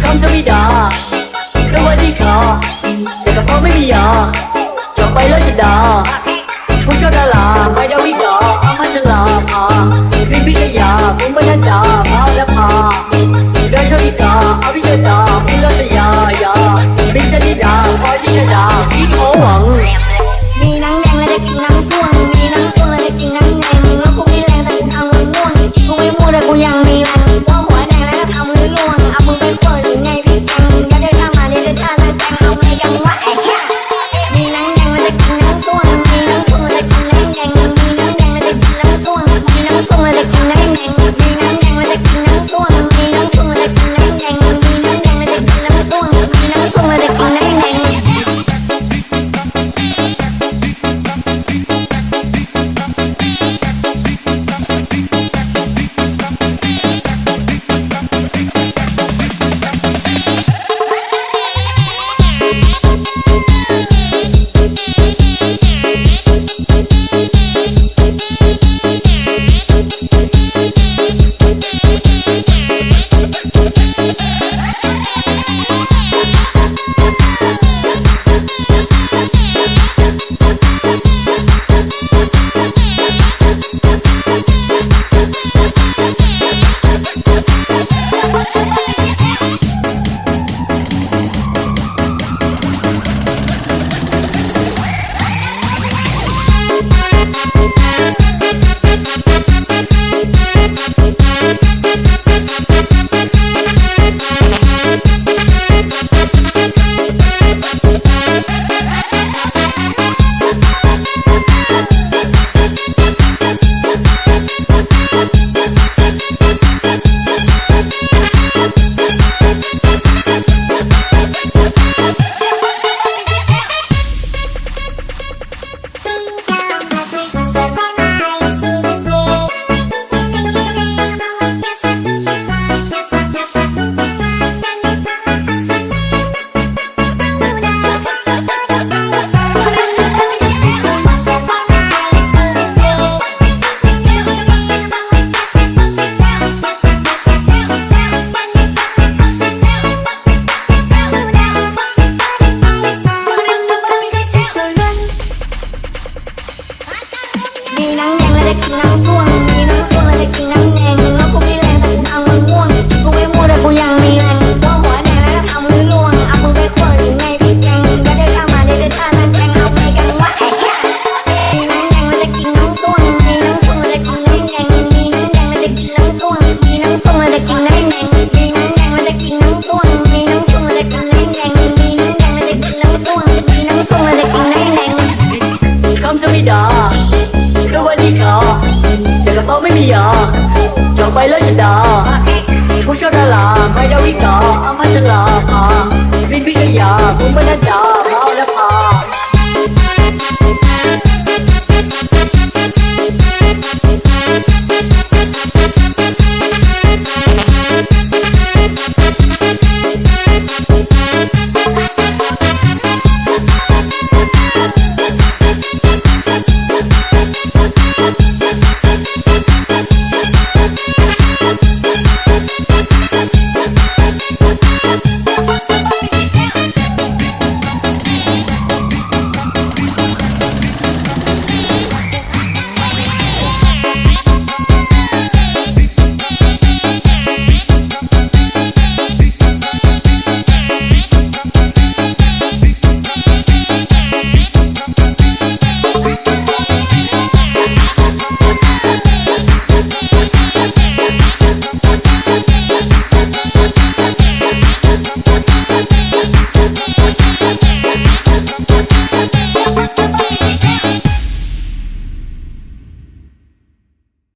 คำสวิดาสวัสดีค่ะแต่กระเพาะไม่มียาจบไปแล้วชดาผู้เจ้าดาราไม่ได้วิกาอามาชลาพาวิพิทยาภูมินันดาพาและพาโดยชลิกาอภิเชษฐาพิรัตยายาพิชลิดาพอจิชดาพิโอหวังมีนังแดงและได้กินนังพ่วงมีนังพ่วงและได้กินนังแดงแล้วกูมีแรงแต่กูทำมันม่วงกูไม่มูแต่กูยังมีแรงว่าหัวแดงแล้วก็ทำมือล่วงเอามือไปกดหรือไงพี่แกงอย่าได้ทำมาเดี๋ยวได้ท่าแล้วแกงเอาไงกันวะไอ้เหี้ยมีนังแดงและได้กินนังพ่วงมีนังพ่วงและได้กินนังแดงมีนังแดงและได้กินนังพ่วงมีนังพ่วงและได้กินนังแดงมีนังแดงและได้กินนังพ่วงมีนังพ่วงและได้กินนังแดงมีนังแดงและได้กินนังพ่วงมีนังพ่วงและได้กินนังแดงมีนังแดงและได้กินนังพ่วงมีนังพ่วงและได้กินนังแดงแล้วกูมีแรงแต่กูทำมันม่วงกูไม่มูแต่กูยังมีแรงว่าหัวแดงแล้วก็ทำมือล่วงเอามือไปกดหรือไงพี่แกงอย่าได้ทำมาเดี๋ยวได้ท่าแล้วแกงเอาไงกันวะไอ้เหี้ยมีนังแดงและได้กินนังพ่วงมีนังพ่วงและได้กินนังแดงมีนังแดงและได้กินนังพ่วงมีนังพ่วงและได้กินนังแดงมีนังแดงและได้กินนังพ่วงมีนังพ่วงและได้กินนังแดงมีนังแดงและได้กินนังพ่วงมีนังพ่วงและได้กินนังแดงคำสวิดาสวัสดีค่ะแต่กระเพาะไม่มียาจบไปแล้วชดาผู้เจ้าดาราไม่ได้วิกาอามาชลาพาวิพิทยาภูมินัน